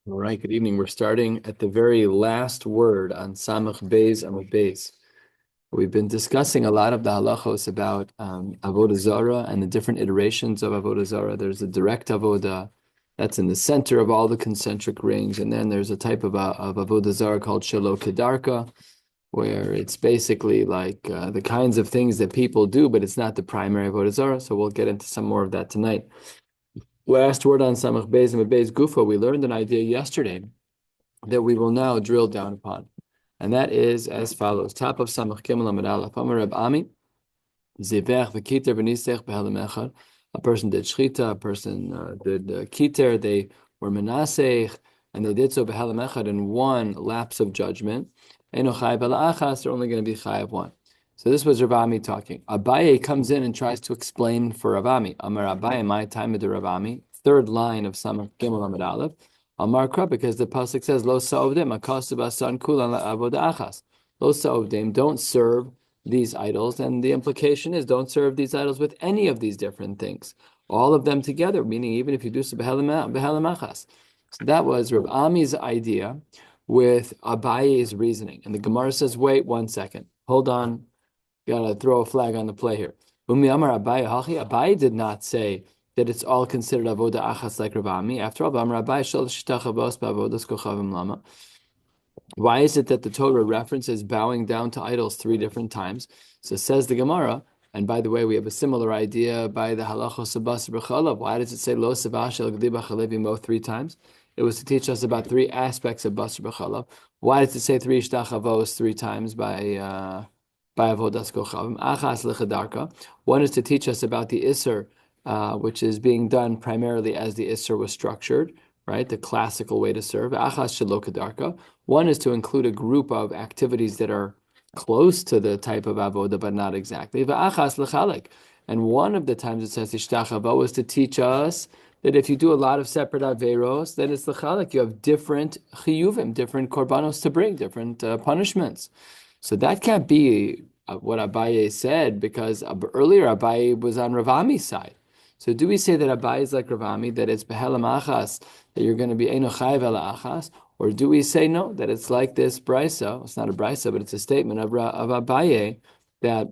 All right, good evening. We're starting at the very last word on Samach Beis Amud Beis. We've been discussing a lot of the halachos about Avodah Zarah and the different iterations of Avodah Zarah. There's a direct Avodah that's in the center of all the concentric rings, and then there's a type of Avodah Zarah called Shelo Kedarka, where it's basically like the kinds of things that people do, but it's not the primary Avodah Zarah. So we'll get into some more of that tonight. Last word on Samach Beis Amud Beis Gufa. We learned an idea yesterday that we will now drill down upon. And that is as follows. Top of Samach Gimel Amud Aleph. Amar Reb Ami, Zivech v'kiter v'nisech b'helem echad. A person did shchita, a person did kiter, they were menasech, and they did so b'helem echad in one lapse of judgment. Eno chayav ala achas, they're only going to be chayav one. So this was Rav Ami talking. Abaye comes in and tries to explain for Rav Ami. Amar Abaye, my time of the Rav Ami, third line of Samach Gimel Amud Aleph. Amar Kra, because the pasuk says, "Lo sa'ovdim akasu basan kulan la'avodah achas." Lo sa'ovdim, don't serve these idols, and the implication is don't serve these idols with any of these different things, all of them together. Meaning, even if you do so behelim achas. So that was Rav Ami's idea with Abaye's reasoning, and the Gemara says, "Wait 1 second, hold on, gotta throw a flag on the play here." Umi Amar Abaye Hachi. Abaye did not say that it's all considered avoda achas like Rav Ami. After all, Amar Abaye shel shtachavos ba'avodas kochavim lama. Why is it that the Torah references bowing down to idols 3 different times? So says the Gemara, and by the way, we have a similar idea by the halachos of basar b'chalav. Why does it say lo savah shel gdi b'chalev imo 3 times? It was to teach us about 3 aspects of basar b'chalav. Why does it say 3 shtachavos 3 times by avodas kochavim? Achas lechadarka. One is to teach us about the iser, which is being done primarily as the iser was structured, right? The classical way to serve. Achas shelo kedarka. One is to include a group of activities that are close to the type of avoda, but not exactly. V'achas lechalek. And one of the times it says ishtachava was to teach us that if you do a lot of separate averos, then it's lechalek. You have different chiyuvim, different korbanos to bring, different punishments. So that can't be what Abaye said, because earlier Abaye was on Rav Ami's side. So do we say that Abaye is like Rav Ami, that it's behelam achas, that you're going to be eino chayiv ela achas, or do we say no, that it's like this brisa? It's not a brisa, but it's a statement of Abaye that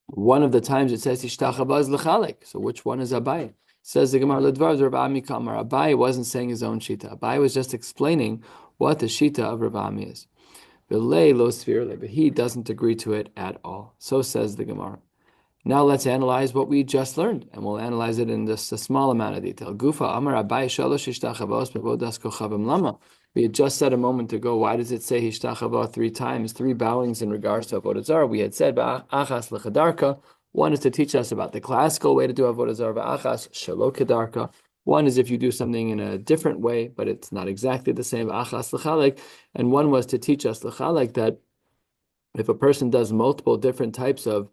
one of the times it says ishtachava is lechalek. So which one is Abaye? Says the Gemara Ledvar Rav Ami Kamar. Abaye wasn't saying his own shita. Abaye was just explaining what the shita of Rav Ami is. But he doesn't agree to it at all. So says the Gemara. Now let's analyze what we just learned, and we'll analyze it in just a small amount of detail. Gufa Amar Abai Shalosh Ishtachavos Bevodas Kochavim Lama. We had just said a moment ago, why does it say Hishtachava 3 times, 3 bowings in regards to Avodah Zarah? We had said Achas Lechadarka. One is to teach us about the classical way to do Avodah Zarah. Achas Shelo Kedarka. One is if you do something in a different way, but it's not exactly the same. Achas Lechalek. And one was to teach us Lechalek that if a person does multiple different types of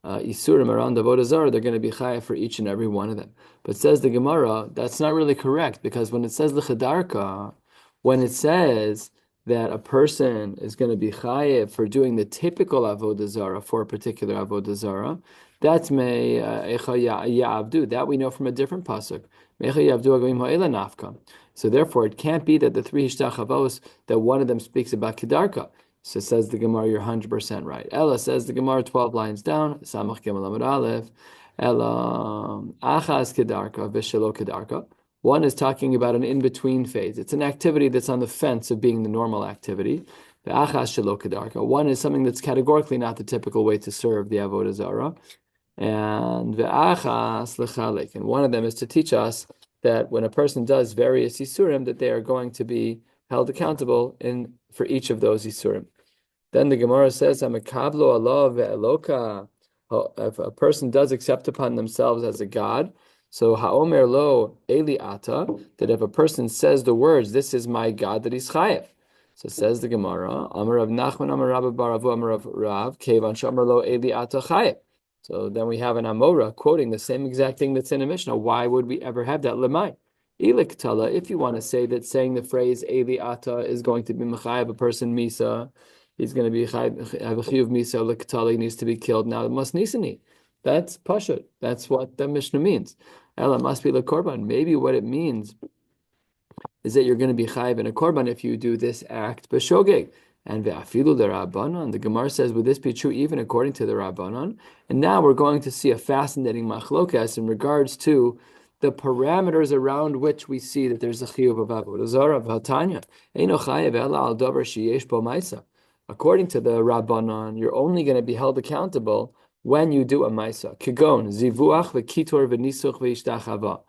Isurim around the Avodah Zarah, they're going to be chayav for each and every one of them. But says the Gemara, that's not really correct, because when it says l'chadarka, when it says that a person is going to be chayav for doing the typical Avodah Zarah for a particular Avodah Zarah, that's me echa ya'avdu. That we know from a different pasuk. Mecha ya'avdu agavim ha'ela nafka. So therefore, it can't be that the 3 hishtachavos, that one of them speaks about kedarka. So says the Gemara, you're 100% right. Ella says the Gemara 12 lines down, Samach Gimel Amud Aleph, Ella Achas Kedarka V'Shelo Kedarka. One is talking about an in-between phase. It's an activity that's on the fence of being the normal activity. The Achas Shelo Kedarka. One is something that's categorically not the typical way to serve the Avodah Zarah. And the Achas Lechalek. And one of them is to teach us that when a person does various Yisurim, that they are going to be held accountable for each of those Yisurim. Then the Gemara says, "Amikablo Allah ve'eloka." If a person does accept upon themselves as a god, so ha'omer lo eli ata, that if a person says the words, "This is my God," that he's chayev. So says the Gemara, Amar Rav Nachman, Amar Rabbi Baravu, Amar Rav, Kevan Shomer lo eli ata chayev. So then we have an Amora quoting the same exact thing that's in a Mishnah. Why would we ever have that? Lemay. If you want to say that saying the phrase Eli Ata is going to be Mechayev a person Misa, he's going to be have a Chiyuv Misa, Lektali needs to be killed. Now it must Nisani. That's Pashut. That's what the Mishnah means. Ella must be Lekorban. Maybe what it means is that you're going to be chayiv in a korban if you do this act b'shogeg. And ve'afilu the Rabbanon, the Gemara says, would this be true even according to the Rabbanon? And now we're going to see a fascinating machlokas in regards to the parameters around which we see that there's a chiyuv of avodah zarah. V'hatanya eino chayiv ela al davar sheyesh bo maisa. According to the Rabbanon, you're only going to be held accountable when you do a maisa. Kigon zivuach v'kitor v'nisuch v'ishtachava.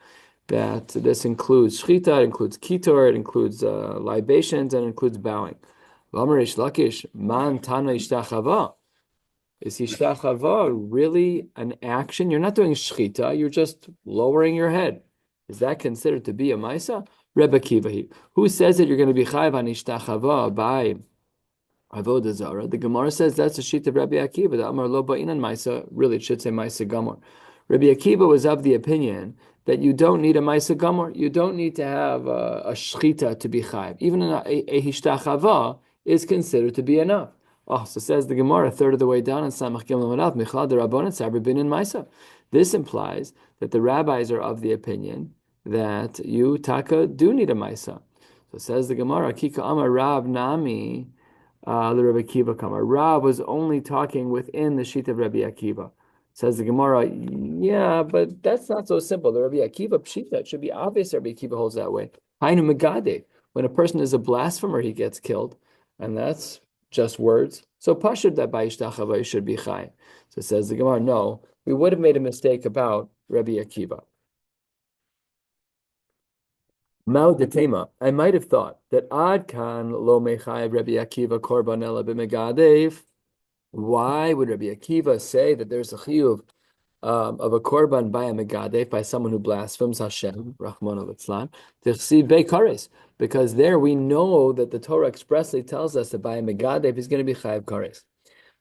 That this includes shchita, it includes kitor, it includes libations, and it includes bowing. V'amar Lakish, man tana ishtachava. Is ishtachava really an action? You're not doing shchita, you're just lowering your head. Is that considered to be a maisa? Rebbe Kiva, who says that you're going to be chayv on ishtachava by avodah zarah? The Gemara says that's a sheet of Rabbi Akiva. The Amar lo ba'inan maisa, really it should say maisa gamor. Rabbi Akiva was of the opinion that you don't need a maisa gamor. You don't need to have a shchita to be chayv. Even a hishtachava is considered to be enough. Oh, so says the Gemara, a third of the way down in Samach Gimel Amarav, Michlad the Rabbanan Sabri bin in Maisa. This implies that the rabbis are of the opinion that you, Taka, do need a Maisa. So says the Gemara, Kika Amar Rab Nami, the Rabbi Akiva Kamar. Rab was only talking within the sheet of Rabbi Akiva. Says the Gemara, yeah, but that's not so simple. The Rabbi Akiva Pshita, it should be obvious Rabbi Akiva holds that way. Hainu Megade. When a person is a blasphemer, he gets killed. And that's just words. So pashut that by ishtachava should be chai. So says the Gemara, no, we would have made a mistake about Rabbi Akiva. Mao detema, I might have thought that ad kan lo mechayev Rabbi Akiva korban ela b'megadev. Why would Rabbi Akiva say that there's a chiyuv of a korban by a megadef, by someone who blasphemes Hashem, Rahman al-Islam, because there we know that the Torah expressly tells us that by a megadef is going to be chayav kares.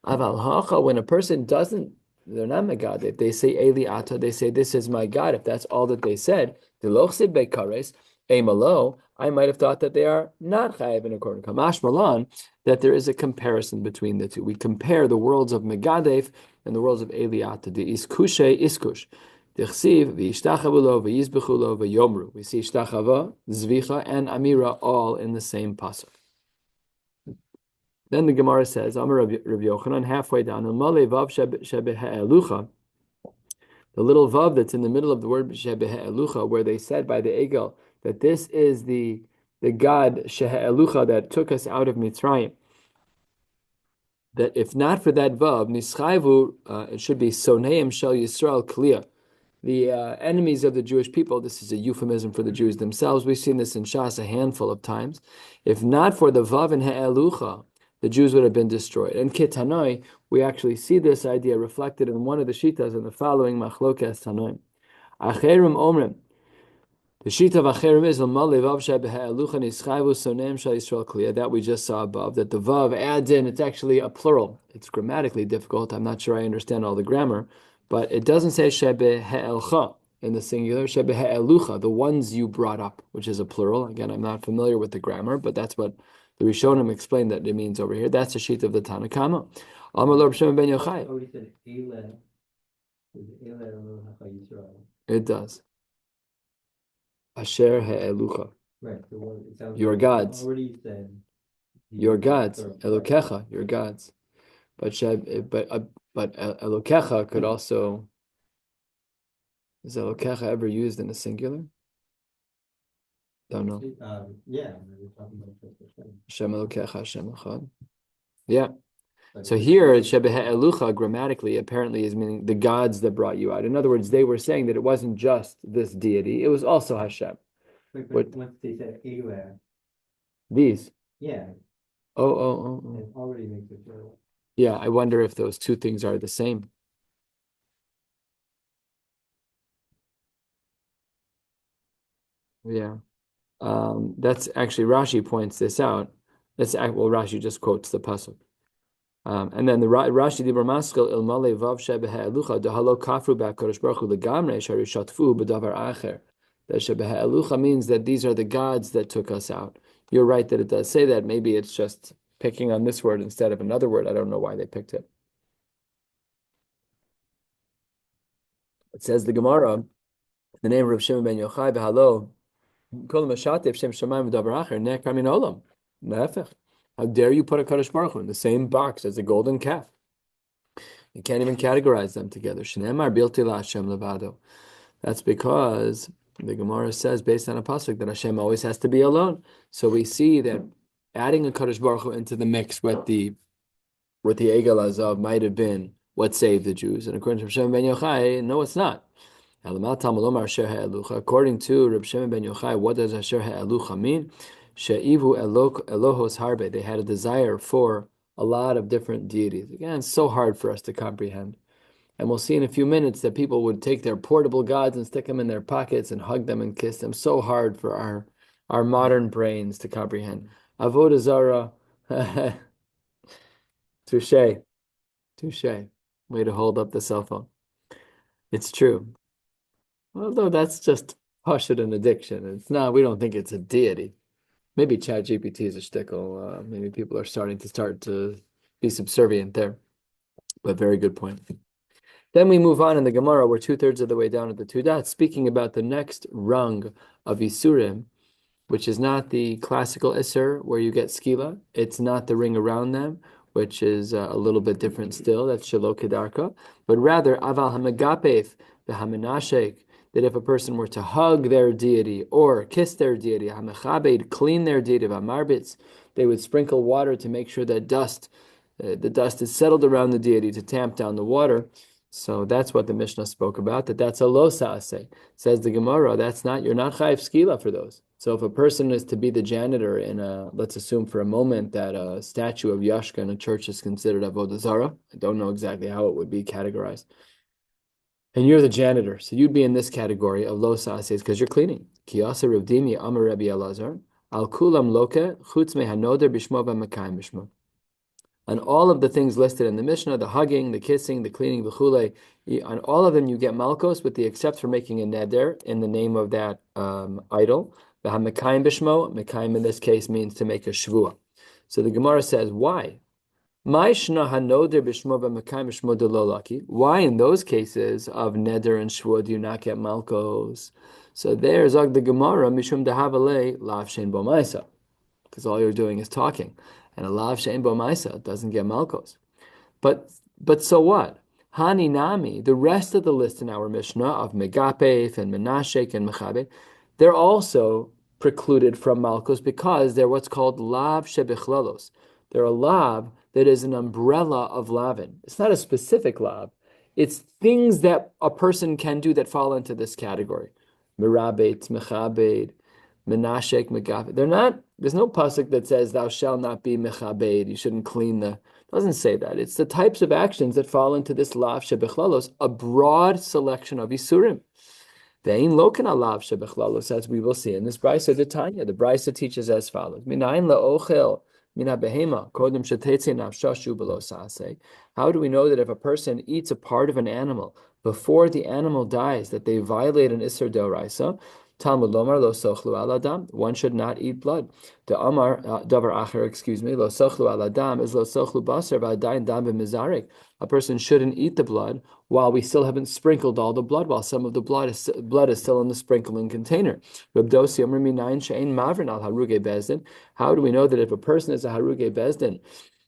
Aval hacha, when a person doesn't, they're not megadef, they say Eli Ata, they say this is my God. If that's all that they said, the lochsid bekares, emalo, I might have thought that they are not chayav in accordance. Kamash malan, that there is a comparison between the two. We compare the worlds of megadef and the worlds of Eliata, the iskushe iskush. Dechsiv, v'yishtachavulo, v'yizbechulo, v'yomru. We see ishtachava, zvicha, and amira all in the same pasuk. Then the Gemara says, Amar Rabbi Yochanan, halfway down, the little vav that's in the middle of the word shebehe'elucha, where they said by the Egel that this is the God shehe'elucha that took us out of Mitzrayim. That if not for that vav, nischayvu, it should be soneim shel Yisrael kliya. The enemies of the Jewish people, this is a euphemism for the Jews themselves. We've seen this in Shas a handful of times. If not for the vav and he'elucha, the Jews would have been destroyed. And Ketanoi, we actually see this idea reflected in one of the shitas in the following machlokas tanoim. Acherim omrim. The shita of Acherim is that we just saw above, that the vav adds in, it's actually a plural. It's grammatically difficult. I'm not sure I understand all the grammar, but it doesn't say shebehe'elcha in the singular, shebehe'elucha, the ones you brought up, which is a plural. Again, I'm not familiar with the grammar, but that's what the Rishonim explained that it means over here. That's the sheet of the Tanna Kama. It does. Asher he'elucha. Right. So your gods. Already said. Your gods. Elokecha, your gods. But Elokecha could also. Is Elokecha ever used in a singular? Don't know. Yeah. We're talking about Hashem Elokecha, Hashem Echad. Yeah. So here, Shebehe'elucha grammatically apparently is meaning the gods that brought you out. In other words, they were saying that it wasn't just this deity; it was also Hashem. Wait, but once they said Elah, these. Yeah. Oh. It already makes it clear. Yeah, I wonder if those two things are the same. Yeah. That's actually Rashi points this out. Rashi just quotes the pasuk. And then the Rashi Dibur Maskil Ilmale Vav Shebehe'elucha Dahalo Kafru Ba'Kodesh Baruch Hu Legamre Shari Shatfu B'Davar Acher. That Shebehe'elucha means that these are the gods that took us out. You're right that it does say that. Maybe it's just picking on this word instead of another word. I don't know why they picked it. It says the Gemara, the name of Rav Shimon ben Yochai Behalo Kol Mashatev Shem Shamayim V'Davar Acher Nekar Min Olam. Nefech. How dare you put a Kadosh Baruch Hu in the same box as a golden calf? You can't even categorize them together. Shneimar Bilti LaHashem Levado. That's because the Gemara says, based on a pasuk, that Hashem always has to be alone. So we see that adding a Kadosh Baruch Hu into the mix with the Egel Azav might have been what saved the Jews. And according to Rav Shimon ben Yochai, no, it's not. According to Rav Shimon ben Yochai, what does Asher Ha'elucha mean? She'ivu Elohos Harbe. They had a desire for a lot of different deities. Again, it's so hard for us to comprehend. And we'll see in a few minutes that people would take their portable gods and stick them in their pockets and hug them and kiss them. So hard for our modern brains to comprehend. Avodah Zarah. Touche. Touche. Way to hold up the cell phone. It's true. Although that's just pashut and addiction. It's not, we don't think it's a deity. Maybe ChatGPT is a shtickle. Maybe people are starting to be subservient there. But very good point. Then we move on in the Gemara. We're 2/3 of the way down at the two dots, speaking about the next rung of Isurim, which is not the classical Isur where you get skila. It's not the ring around them, which is a little bit different still. That's Shelo Kedarka. But rather, Aval HaMegapef, the HaMenashek, that if a person were to hug their deity or kiss their deity, HaMechabed, clean their deity, HaMarbitz, they would sprinkle water to make sure that the dust is settled around the deity to tamp down the water. So that's what the Mishnah spoke about, that's a lo sa'aseh. Says the Gemara, you're not chayiv skila for those. So if a person is to be the janitor in let's assume for a moment that a statue of Yashka in a church is considered avodah zarah. I don't know exactly how it would be categorized. And you're the janitor, so you'd be in this category of lo sa'aseh because you're cleaning. Kiyasa Ravdimi Amar Rabbi Elazar, al kulam loke chutz me hanoder bishmo v'makayim bishmo. On all of the things listed in the Mishnah, the hugging, the kissing, the cleaning, the chulei, on all of them you get malkos, with the except for making a neder in the name of that idol. The mekayim bishmo, mekayim in this case means to make a shvua. So the Gemara says, why? Why in those cases of neder and shvua do you not get malkos? So there's the Gemara, mishum dehavale lav shein bo ma'isa, because all you're doing is talking. And a lav she'en bo ma'isa doesn't get malkos. But so what? Hani nami, the rest of the list in our Mishnah of Megapef and Menashek and Mechabe, they're also precluded from malkos because they're what's called lav shebichlalos. They're a lav that is an umbrella of lavin. It's not a specific lav. It's things that a person can do that fall into this category. Merabet, Mechabed, Menashek, Megapef. They're not. There's no pasuk that says thou shalt not be mechabed. You shouldn't clean the. Doesn't say that. It's the types of actions that fall into this lav shebechlalos, a broad selection of isurim. Ve'in loken alav shebechlalos, as we will see in this brisa de Tanya. The brisa teaches as follows: Minayin laochel mina behema kodem shetetze nafshashu below saaseh. How do we know that if a person eats a part of an animal before the animal dies, that they violate an isur deoraisa? Talmud lomar lo sochlu al adam. One should not eat blood. The amar davar acher, lo sochlu al adam is lo sochlu basar v'adayin dam b'mizarek. A person shouldn't eat the blood while we still haven't sprinkled all the blood, while some of the blood is still in the sprinkling container. Reb Dosi amar minayin she'ein mavrin al haruge bezdin. How do we know that if a person is a haruge bezdin,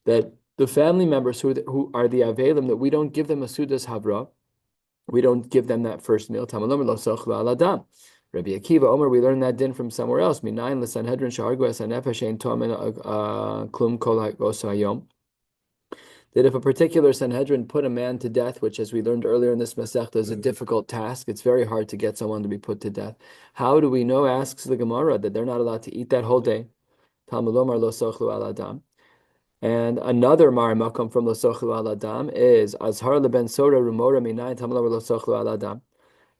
that the family members who are the avelim, that we don't give them a sudas havra, we don't give them that first meal? Talmud lomar lo sochlu al adam. Rabbi Akiva Omer, we learned that din from somewhere else. Minayin the Sanhedrin shargu es hanefesh ein tomen klum kol hayom. That if a particular Sanhedrin put a man to death, which, as we learned earlier in this Masechta, is a difficult task. It's very hard to get someone to be put to death. How do we know, asks the Gemara, that they're not allowed to eat that whole day? Talmud lomar lo sochlu al adam. And another marimakom from lo sochlu al adam is azhar leben sora rumora minayin talmud lomar lo sochlu al adam.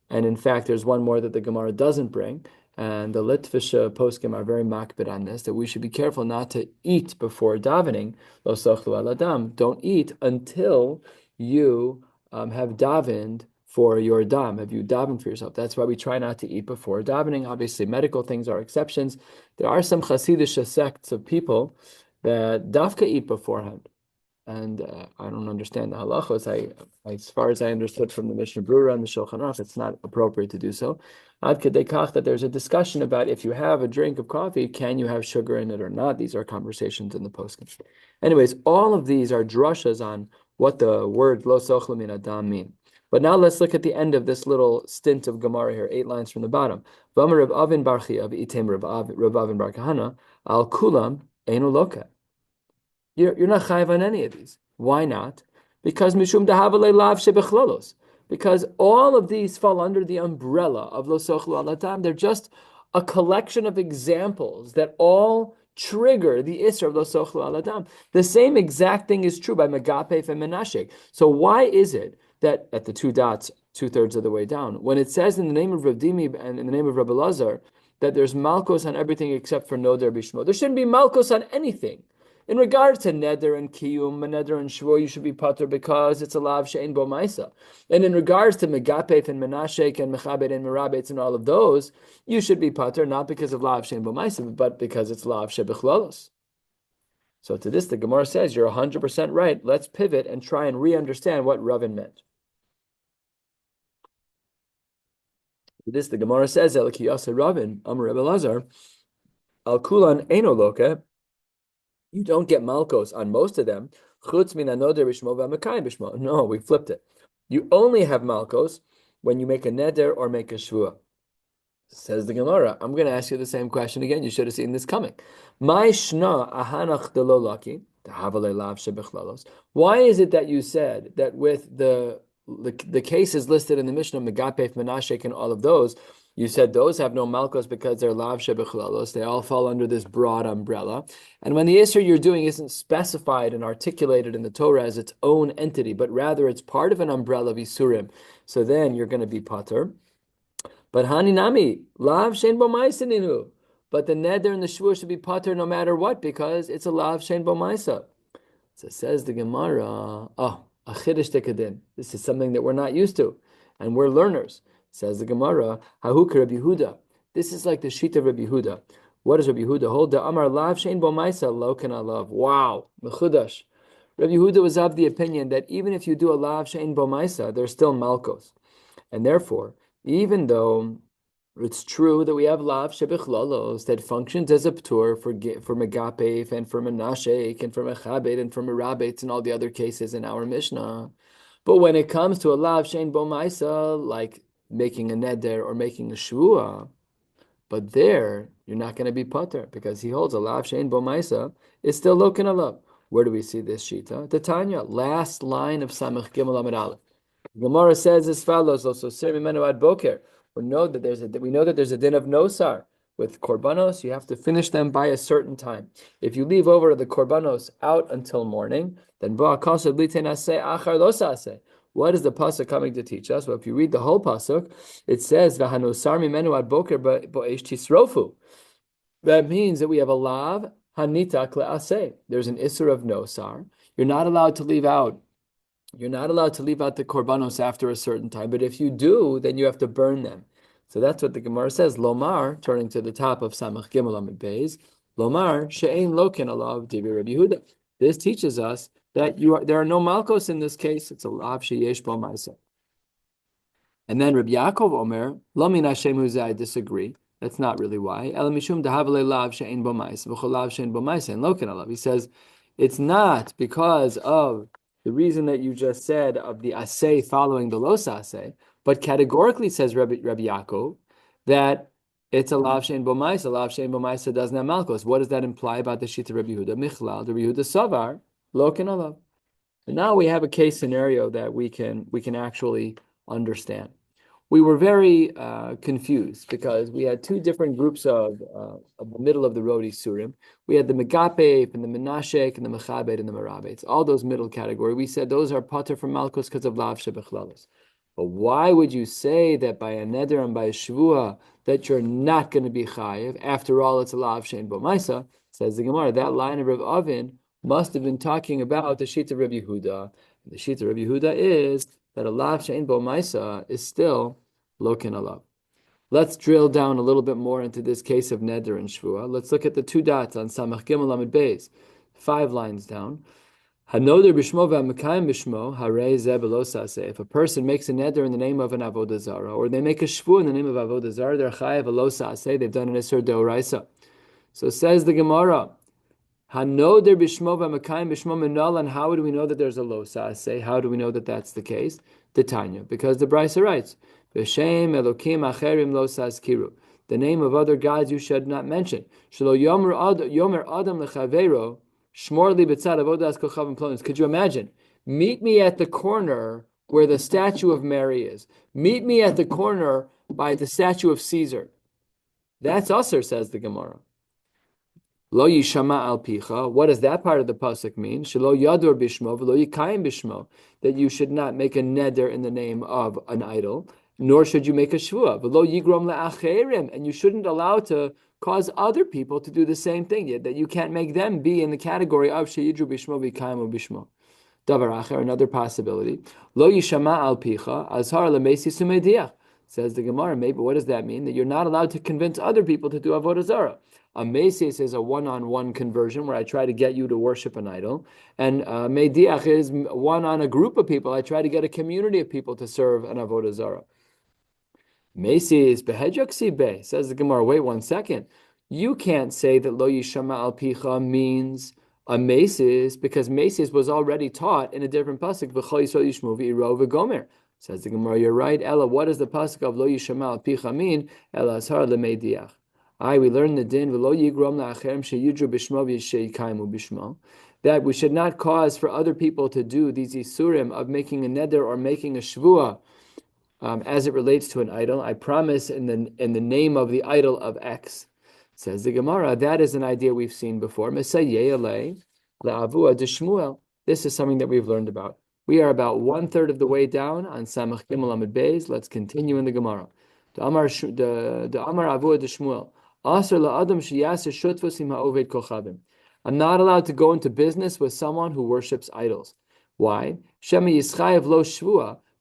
And in fact, there's one more that the Gemara doesn't bring, and the Litvisha poskim are very makbid on this, that we should be careful not to eat before davening. Lo sochlu al adam. Don't eat until you have davened for your dam. Have you davened for yourself? That's why we try not to eat before davening. Obviously, medical things are exceptions. There are some Hasidic sects of people that dafka eat beforehand. and I don't understand the halachos. As far as I understood from the Mishnah Brura and the Shulchan Aruch, it's not appropriate to do so. Ad kedei kach that there's a discussion about if you have a drink of coffee, can you have sugar in it or not? These are conversations in the poskim. Anyways, all of these are drushas on what the word lo sochlu min adam mean. But now let's look at the end of this little stint of Gemara here, 8 lines from the bottom. V'amar Rav Avin bar Chiya v'item Rav Avin bar Kahana al kulam einu loka. You're not chayiv on any of these. Why not? Because mishum dahavale lav shebechlolos. Because all of these fall under the umbrella of lo sochlu al adam. They're just a collection of examples that all trigger the isra of lo sochlu al adam. The same exact thing is true by megapef and menashek. So why is it that at the 2 dots, 2/3 of the way down, when it says in the name of Rav Dimi and in the name of Rabbi Lazar that there's malchus on everything except for noder bishmo, there shouldn't be malchus on anything. In regards to neder and kiyum, neder and shvur, you should be pater because it's a lav she'ein bo maisa. And in regards to megapef and menashek and mechabed and merabetz and all of those, you should be pater not because of lav she'ein bo maisa, but because it's lav shebechlolos. So to this, the Gemara says, you're 100% right. Let's pivot and try and re-understand what Ravin meant. To this, the Gemara says, El kiyasa Ravin, Amar Rebbe Lazar, Al kulan eno loke. You don't get malchus on most of them. Chutz min anoder b'shmo v'amakayim b'shmo. No, we flipped it. You only have malchus when you make a neder or make a shvua. Says the Gemara. I'm going to ask you the same question again. You should have seen this coming. My shna ahanach delolaki tahavale lav shebechlalos. Why is it that you said that with the cases listed in the Mishnah, Megapef, Menashek, and all of those, you said those have no malchus because they're lav shebechlalos. They all fall under this broad umbrella. And when the isur you're doing isn't specified and articulated in the Torah as its own entity, but rather it's part of an umbrella of isurim, so then you're going to be pater. But haninami, lav shein bo ma'asininu. But the neder and the shvur should be pater no matter what, because it's a lav shein bo ma'asa. So says the Gemara, a chiddush tekadin. This is something that we're not used to, and we're learners. Says the Gemara, Hahuk Rabbi Yehuda. This is like the sheet of Rabbi Yehuda. What does Rabbi Yehuda hold? The Amar Lav Shein Bo Maisa Lo Ken Alav. Wow, mechudash. Rabbi Yehuda was of the opinion that even if you do a Lav Shein Bo Maisa, there's still malchus, and therefore, even though it's true that we have Lav Shebechlolos that functions as a ptur for Megapef and for Menashek and for Mechabed and for Merabetz and all the other cases in our Mishnah, but when it comes to a Lav Shein Bo Maisa, like making a neder or making a shvua, but there you're not going to be pater because he holds a lav shein bo maisa is still lokin alav. Where do we see this shita? The Tanya, last line of Samech Gimel Amid Aleph. Gemara says as follows: also Sir Mimenu ad Boker. We know that there's a din of nosar with korbanos. You have to finish them by a certain time. If you leave over the korbanos out until morning, then bo akasad litenase achar losase. What is the pasuk coming to teach us? Well, if you read the whole pasuk, it says "V'hanosar mimenu ad boker bo'esh tisrofu." That means that we have a lav hanita kle'aseh. There's an isser of nosar. You're not allowed to leave out. You're not allowed to leave out the korbanos after a certain time. But if you do, then you have to burn them. So that's what the Gemara says. Lomar, turning to the top of Samach Gimel Amid Beis, Lomar she'ein loken alav divrei Rabbi Yehuda. This teaches us that there are no malchos in this case. It's a lav sheyesh bo ma'aseh. And then Rabbi Yaakov Omer, lo min Hashem hu zeh, I disagree. That's not really why. El mishum dahavale lav she'ein bo ma'aseh, v'chol lav she'ein bo ma'aseh, and loken alav. He says, it's not because of the reason that you just said of the aseh following the los aseh, but categorically says Rabbi Yaakov that it's a lav shein bo ma'isa. Lav shein bo ma'isa doesn't have malchus. What does that imply about the shita Rabbi Yehuda? Michlal, Rabbi Yehuda savar lo ken alav. And now we have a case scenario that we can actually understand. We were very confused because we had two different groups of the middle of the road isurim. We had the megapef and the menashek and the mechabed and the merabetz. All those middle category. We said those are pater from malchus because of lav shebechlalos. But why would you say that by a neder and by a shvua that you're not going to be chayiv? After all, it's a lav shein bo ma'isa. Says the Gemara. That line of Rav Avin must have been talking about the sheet of Rabbi Yehuda. The sheet of Rabbi Yehuda is that a lav shein bo ma'isa is still loken alav. Let's drill down a little bit more into this case of neder and shvua. Let's look at the 2 dots on Samach Gimel Amid Beis, 5 lines down. Hanoder b'shmo v'amakayim b'shmo harei zeh b'lo saseh. If a person makes a neder in the name of an avodah zarah, or they make a shvu in the name of avodah zarah, they're chayav v'lo saseh. They've done an isur deoraisa. So says the Gemara, Hanoder b'shmo v'amakayim b'shmo minal. And how do we know that there's a lo saseh? How do we know that that's the case? The Tanya, because the Brisa writes, B'shem Elokim acherim lo saskiru. The name of other gods you should not mention. Shelo yomer adam lechavero. Could you imagine? Meet me at the corner where the statue of Mary is. Meet me at the corner by the statue of Caesar. That's usher, says the Gemara. Lo yishama al picha. What does that part of the pasuk mean? Shelo yadur bishmo v'lo yikayim bishmo. That you should not make a neder in the name of an idol, nor should you make a shvua. V'lo yigrom le'acherim. And you shouldn't allow to cause other people to do the same thing, yet that you can't make them be in the category of sheyidru bishmo v'yikayimu bishmo. Davar acher, another possibility. Lo yishama al picha azhar lemesi sumediach. Says the Gemara, maybe what does that mean? That you're not allowed to convince other people to do avodah zarah. A mesis is a one-on-one conversion where I try to get you to worship an idol, and mediach is one on a group of people. I try to get a community of people to serve an avodah zarah. Mesis behedyaksibe, says the Gemara. Wait 1 second. You can't say that lo yishama al picha means a mesis, because mesis was already taught in a different pasuk. V'chol yisrael yishmu v'iro v'gomer. Says the Gemara, you're right. Ella, what does the pasuk of lo yishama al picha mean? Ella ashar lemediach. We learn the din v'lo yigrom la'acherem sheyudru b'shmo v'yishayikaimu b'shmo, that we should not cause for other people to do these isurim of making a neder or making a shvua as it relates to an idol. I promise in the name of the idol of X. Says the Gemara, that is an idea we've seen before. This is something that we've learned about. We are about 1/3 of the way down on Samach Gimel Amud Beis. Let's continue in the Gemara. The Amar Avua de Shmuel. I'm not allowed to go into business with someone who worships idols. Why?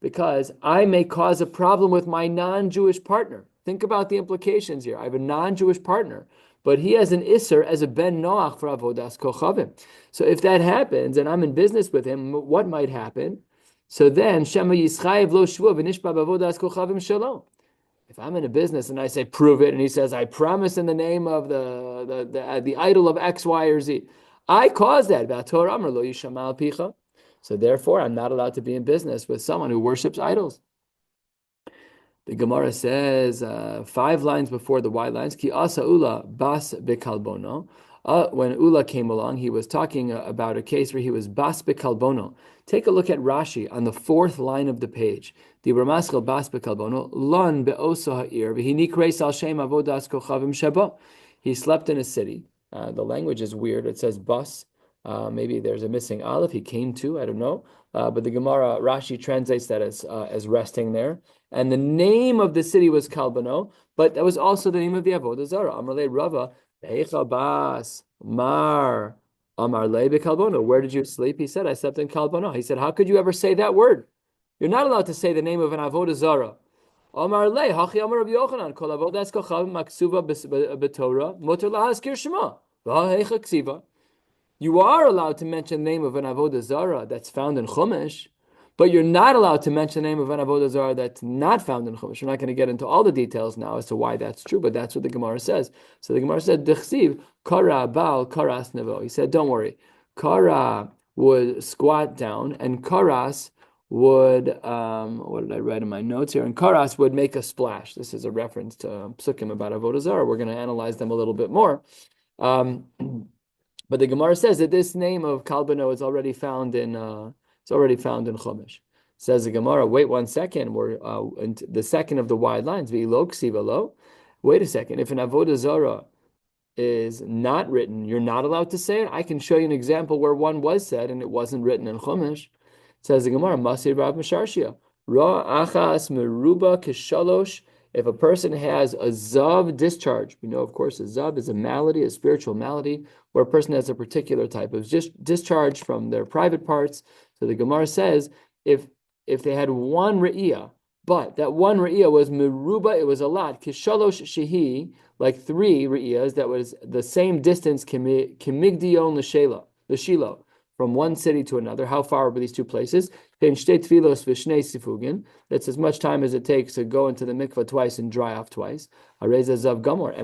Because I may cause a problem with my non-Jewish partner. Think about the implications here. I have a non-Jewish partner, but he has an Isser as a Ben Noach for Avodas Kochavim. So if that happens, and I'm in business with him, what might happen? So then, Shema Yischayev lo Shvuah v'nishba b'Avodas Kochavim Shalom. If I'm in a business and I say, prove it, and he says, I promise in the name of the idol of X, Y, or Z, I caused that. So therefore, I'm not allowed to be in business with someone who worships idols. The Gemara says 5 lines before the white lines, Ki asa ula bas bekalbono. When Ula came along, he was talking about a case where he was bas bekalbono. Take a look at Rashi on the 4th line of the page. The Ramaschal bas bekalbono lon beoso ha'ir v'hinikreis al shem avodas kochavim sheba. He slept in a city. The language is weird. It says bas. Maybe there's a missing aleph. He came to. I don't know. But the Gemara Rashi translates that as resting there. And the name of the city was Kalbano, but that was also the name of the avodah zarah. Amarle Rava Heicha Bas Mar Amarle beKalbono. Where did you sleep? He said, I slept in Kalbano. He said, how could you ever say that word? You're not allowed to say the name of an avodah zarah. Amarle Hachi Amar Rabbi Yochanan Kol avodas kochav maksuva b'Torah motor lahaskir shema v'ha'hecha ksiva. You are allowed to mention the name of an avodah zarah that's found in Chumash, but you're not allowed to mention the name of an avodah zarah that's not found in Chumash. We're not going to get into all the details now as to why that's true, but that's what the Gemara says. So the Gemara said, D'chsiv kara bal karas nevo. He said, don't worry. Kara would squat down, and karas would, what did I write in my notes here? And karas would make a splash. This is a reference to psukim about avodah zarah. We're going to analyze them a little bit more. But the Gemara says that this name of Kalbano is already found in Chumash. Says the Gemara, wait 1 second. We're in the second of the wide lines. Wait a second. If an avodah zarah is not written, you're not allowed to say it. I can show you an example where one was said and it wasn't written in Chumash. Says the Gemara, Masir Rav Misharshia, Ra achas meruba kishalosh. If a person has a zav discharge, we know, of course, a zav is a malady, a spiritual malady, where a person has a particular type of discharge from their private parts. So the Gemara says, if they had one re'iyah, but that one re'iyah was meruba, it was a lot, kishalosh shehi, like 3 re'iyahs, that was the same distance, kimigdion l'shilo, from one city to another. How far were these two places? That's as much time as it takes to go into the mikvah twice and dry off twice. And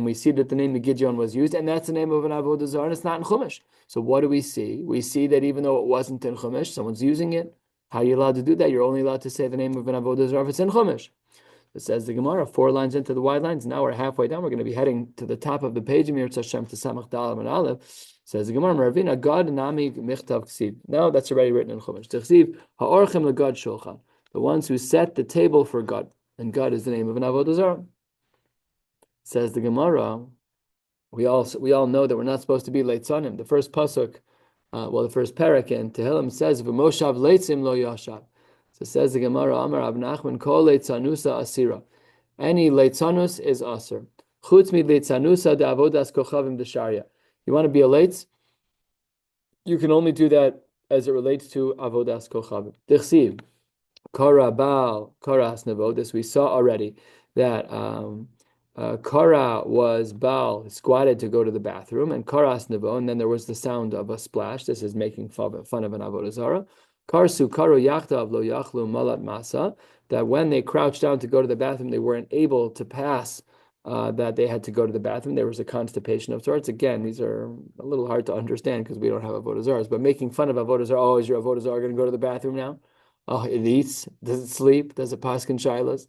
we see that the name of Gideon was used, and that's the name of an avodah zarah, and it's not in Chumash. So what do we see? We see that even though it wasn't in Chumash, someone's using it. How are you allowed to do that? You're only allowed to say the name of an avodah zarah if it's in Chumash. It says the Gemara, 4 lines into the wide lines. Now we're halfway down. We're going to be heading to the top of the page. Mir Hashem to Samach Dalam and Aleph. Says the Gemara, Ravina God Nami Michtav Ksiv. No, that's already written in Chumash. Ksiv Ha'orchem LeGod Shulchan. The ones who set the table for God, and God is the name of an avodah zarah. Says the Gemara, we all know that we're not supposed to be leitzanim. The first pasuk, the first parak in Tehillim says, "V'moshav leitzim lo yashav." So says the Gemara, Amar Ab Nachman, Kol leitzanusa asira. Any leitzanus is aser. Chutz mi leitzanusa de avodas kochavim desharia. You want to be a leitz? You can only do that as it relates to avodas kochavim. Dichsiv, Kara Baal, Kara Hasnavo. This we saw already that Kara was Baal squatted to go to the bathroom, and Kara Hasnavo, and then there was the sound of a splash. This is making fun of an avodah zarah. Karsu karu yachtav lo yachlu malat masa, that when they crouched down to go to the bathroom, they weren't able to pass, that they had to go to the bathroom. There was a constipation of sorts. Again, these are a little hard to understand because we don't have avodah zarahs, but making fun of avodah zarah, oh, is your avodah zarah going to go to the bathroom now? Oh, it eats? Does it sleep? Does it paskin shilas?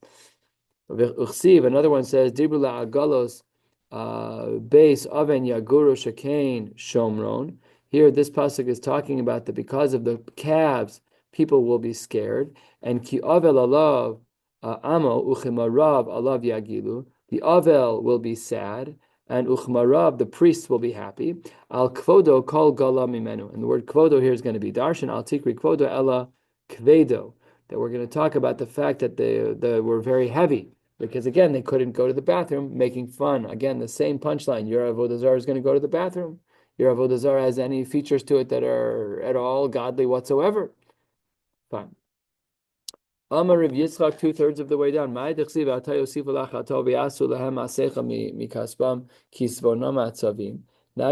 Another one says, Dibru la'agalos beis aven yaguru shekain shomron. Here, this pasuk is talking about that because of the calves, people will be scared. And ki avel alav amo uchimarav alav yagilu. The avel will be sad, and uchmarav, the priests will be happy. Al kvodo kol gala mimenu. And the word kvodo here is going to be darshan. Al tikri kvodo ella kvedo. That we're going to talk about the fact that they were very heavy. Because again, they couldn't go to the bathroom, making fun. Again, the same punchline. Your avodah zarah is going to go to the bathroom. Your avodah zarah has any features to it that are at all godly whatsoever. Fine. Amar Rav Yitzchak, 2/3 of the way down. Now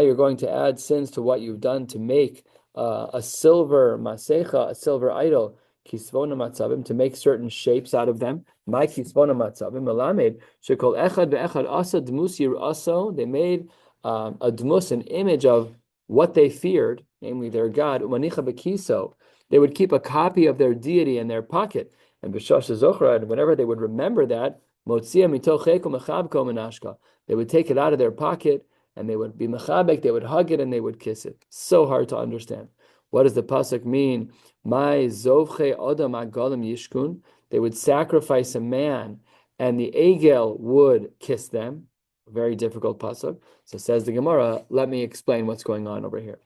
you're going to add sins to what you've done to make a silver masecha, a silver idol, kisvona matzavim, to make certain shapes out of them. My kisvona matzavim, melamed shekol echad ve'echad asa dmus yiraso. They made a dmus, an image of what they feared, namely their God. Umanicha bekiso. They would keep a copy of their deity in their pocket. And b'shash zochra, and whenever they would remember that, motzia mitocheko mechabko menashka, they would take it out of their pocket and they would be mechabek, they would hug it and they would kiss it. So hard to understand. What does the pasuk mean? My zovche adam agalim yishkun. They would sacrifice a man and the egel would kiss them. Very difficult pasuk. So says the Gemara, let me explain what's going on over here.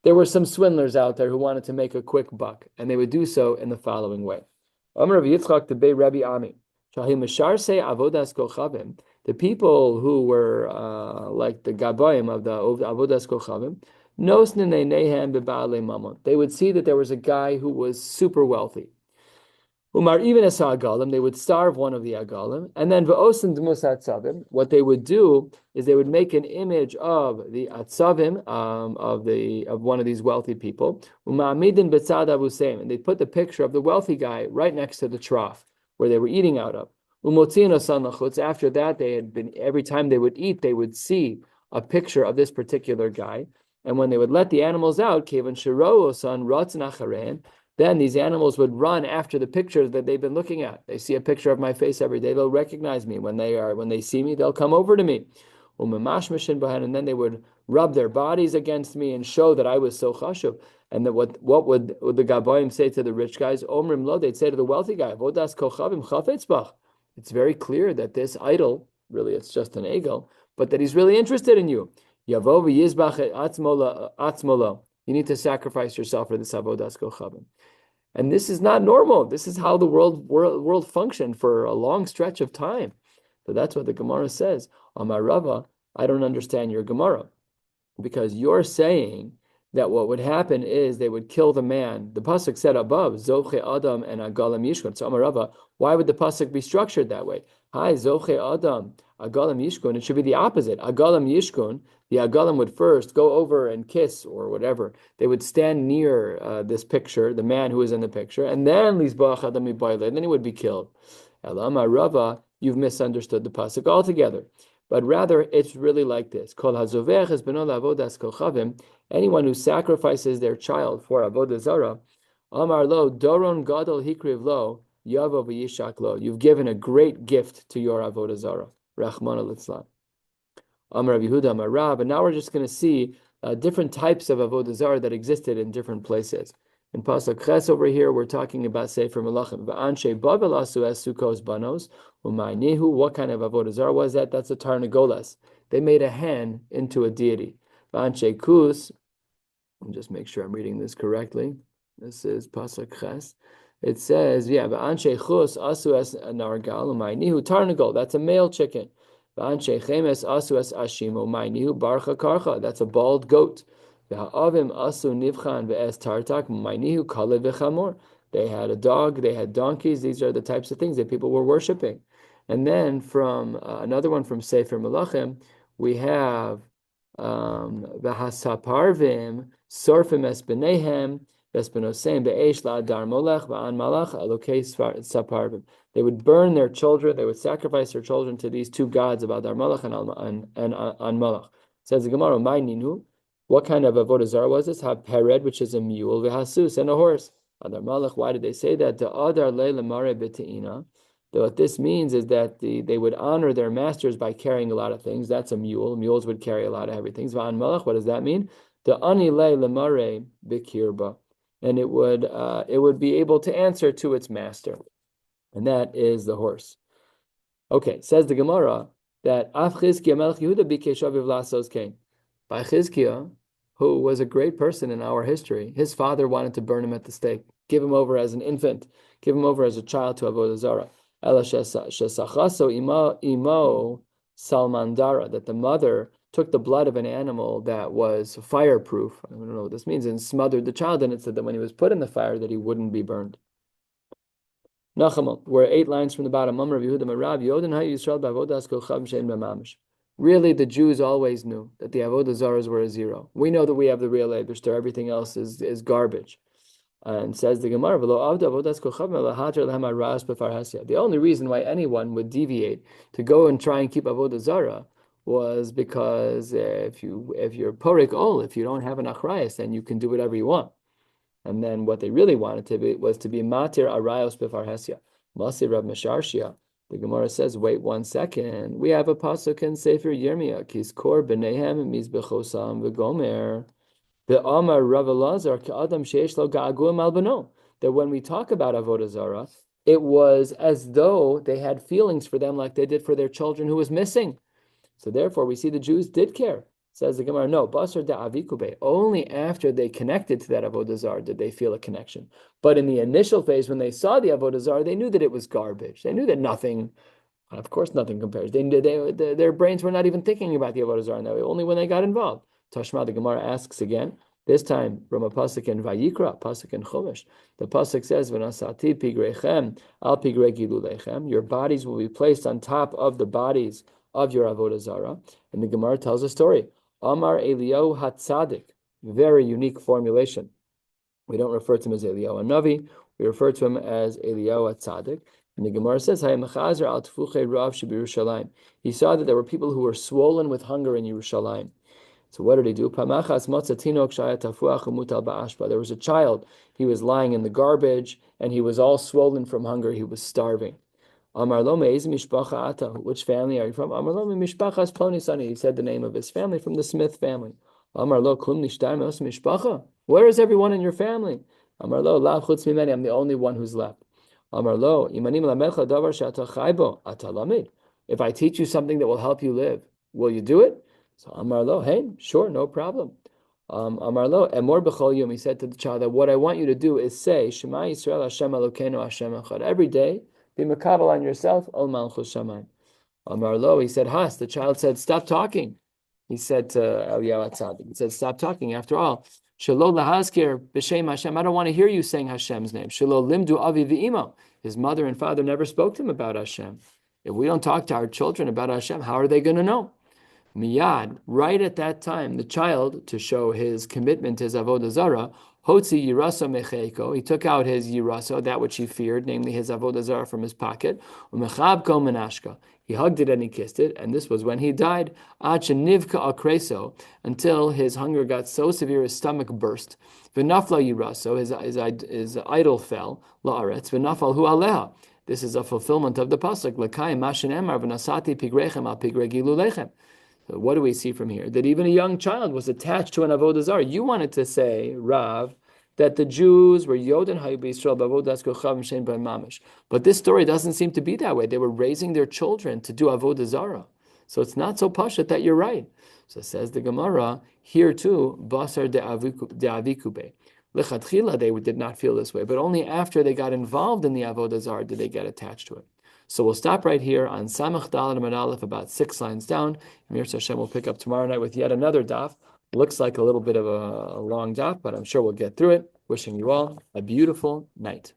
There were some swindlers out there who wanted to make a quick buck, and they would do so in the following way. Amar Rav Yitzchak to Bei Rabbi Ami. The people who were like the Gabayim of the Avodas Kochavim, they would see that there was a guy who was super wealthy. Umar even as agalim, they would starve one of the agalim, and then v'osin dmus atzavim. What they would do is they would make an image of the atzavim of one of these wealthy people. Uma'amidin b'tzad avuseim, and they put the picture of the wealthy guy right next to the trough where they were eating out of. Umotziin osan lachutz. After that, they had been every time they would eat, they would see a picture of this particular guy, and when they would let the animals out, kevan shiro osan ratzin acharein. Then these animals would run after the picture that they've been looking at. They see a picture of my face every day. They'll recognize me. When they see me, they'll come over to me. And then they would rub their bodies against me and show that I was so chashuv. And that what would the Gabayim say to the rich guys? Omrim lo, they'd say to the wealthy guy, Vodas kochavim chafetz bach. It's very clear that this idol, really it's just an egel, but that he's really interested in you. Yavo v'yizbach atzmolo. You need to sacrifice yourself for this avodas kochavim. And this is not normal. This is how the world functioned for a long stretch of time. So that's what the Gemara says. Amar Rava, I don't understand your Gemara, because you're saying that what would happen is they would kill the man. The pasuk said above, Zoche Adam and Agalam Yishkon. So Amar Rava, why would the pasuk be structured that way? Hi, Zoche Adam, Agalam Yishkon. It should be the opposite. Agalam Yishkon, the Agalam would first go over and kiss or whatever. They would stand near this picture, the man who is in the picture, and then Lizbach Adam Mibayle, and then he would be killed. Amar Rava, you've misunderstood the pasuk altogether. But rather, it's really like this. Kol hazovech es beno la'avodas kochavim. Anyone who sacrifices their child for avodah zarah, Amar lo doron gadol hikriv lo yavo v'yishak lo. You've given a great gift to your avodah zarah. Rachmana litzlan. Amar Rabbi Yehuda Amar Rav. And now we're just going to see different types of avodah zarah that existed in different places. In Pasuk Ches over here, we're talking about Sefer Melachim. V'anshe bavel asu es sukos banos u'ma'nihu. What kind of avodah zarah was that? That's a tarnagolas. They made a hen into a deity. V'anshe kus. Just make sure I'm reading this correctly. This is Pasuk Ches. It says, yeah, v'anshe chus asu es nargal u'ma'nihu tarnagol. That's a male chicken. V'anshe chemes asu es ashim u'ma'nihu barcha karcha. That's a bald goat. They had a dog, they had donkeys. These are the types of things that people were worshiping. And then from another one from Sefer Melachim, we have V'hasaparvim sorfim es b'nehem v'espenosem be'esh la'adar molech v'an malach alokei saparvim. They would burn their children. They would sacrifice their children to these two gods of Adar Malach and An Malach. Says the Gemara, "My ninu." What kind of avodah zarah was this? Have pered, which is a mule, v'hasus, and a horse. Adar malach. Why did they say that? The adar le'lemare b'te'ina. What this means is that they would honor their masters by carrying a lot of things. That's a mule. Mules would carry a lot of everything. V'an malach. What does that mean? The ani le'lemare b'kirba, and it would be able to answer to its master, and that is the horse. Okay, says the Gemara that Af Chizkiah melech Yehuda b'keshaviv lasos kain. By Chizkiah, who was a great person in our history, his father wanted to burn him at the stake, give him over as an infant, give him over as a child to avodah zarah. Ela shesachaso imo salmandara, that the mother took the blood of an animal that was fireproof. I don't know what this means, and smothered the child, and it said that when he was put in the fire, that he wouldn't be burned. Nachamon, we're 8 lines from the bottom. Really, the Jews always knew that the avodah zarahs were a zero. We know that we have the real Eibishter. Everything else is garbage. And says the Gemara, the only reason why anyone would deviate to go and try and keep avodah zarah was because if you're porik ol, if you don't have an achrayas, then you can do whatever you want. And then what they really wanted to be was to be matir arayos befarhesia. Masi Rav Mesharshia. The Gemara says, wait 1 second. We have a pasuk in Sefer Yirmiyah. Kizkor b'nehem mizbechosam v'gomer. The Amar Rav Elazar ka'adam sheish lo ga'aguim al bano. That when we talk about avodah zarah, it was as though they had feelings for them like they did for their children who was missing. So therefore, we see the Jews did care. Says the Gemara, no, basar da'avikube. Only after they connected to that avodah zarah did they feel a connection. But in the initial phase, when they saw the avodah zarah, they knew that it was garbage. They knew that nothing, of course, nothing compares. Their brains were not even thinking about the avodah zarah in that way. Only when they got involved. Tashma, the Gemara asks again. This time from a pasuk in Vayikra, pasuk in Chumash. The pasuk says, "V'nasati pigrechem al pigre gilulechem." Your bodies will be placed on top of the bodies of your avodah zarah. And the Gemara tells a story. Amar Eliyahu Hatzadik, very unique formulation. We don't refer to him as Eliyahu Hanavi, we refer to him as Eliyahu Hatzadik. And the Gemara says, he saw that there were people who were swollen with hunger in Yerushalayim. So what did he do? There was a child, he was lying in the garbage, and he was all swollen from hunger, he was starving. Amar lo me'ez mishpacha ata. Which family are you from? Amar lo mishpachas ploni sani. He said the name of his family, from the Smith family. Amar lo klum nishtar me'os mishpacha. Where is everyone in your family? Amar lo lav chutz mimeni. I'm the only one who's left. Amar lo imanim lamelcha davar she'ata chaybo ata lamed. If I teach you something that will help you live, will you do it? So Amar lo, hey, sure, no problem. Amar lo emor b'chol yom. He said to the child that what I want you to do is say Shema Yisrael Hashem Elokeinu Hashem Echad every day. Be makabel on yourself, ol malchus shamayim. Amar lo, he said, Has. The child said, stop talking. He said to Eliyahu Hatzadik, he said, stop talking. After all, Shelo lahazkir b'shem Hashem. I don't want to hear you saying Hashem's name. Shelo limdu avi v'imo. His mother and father never spoke to him about Hashem. If we don't talk to our children about Hashem, how are they going to know? Miyad, right at that time, the child, to show his commitment to his avodah zarah, hotzi yiraso mecheiko, he took out his yiraso, that which he feared, namely his avodah zarah, from his pocket, umechabko menashka, he hugged it and he kissed it, and this was when he died, ad shenivka akreso, until his hunger got so severe his stomach burst, v'nafla yiraso, his idol fell, la'aretz, v'nafal hu aleha. This is a fulfillment of the pasuk, l'kayim mashen emar v'nasati pigrechem al pigregilu lechem. So what do we see from here? That even a young child was attached to an avodah zarah. You wanted to say, Rav, that the Jews were Yoden Hayu B'Yisrael b'avodas kochav shein b'hem mamish. But this story doesn't seem to be that way. They were raising their children to do avodah zarah. So it's not so pashut that you're right. So says the Gemara, here too, basar de'avikube. Lechatchila, they did not feel this way, but only after they got involved in the avodah zarah did they get attached to it. So we'll stop right here on Samach Daled Amud Aleph, about 6 lines down. Mir Hashem will pick up tomorrow night with yet another daf. Looks like a little bit of a long daf, but I'm sure we'll get through it. Wishing you all a beautiful night.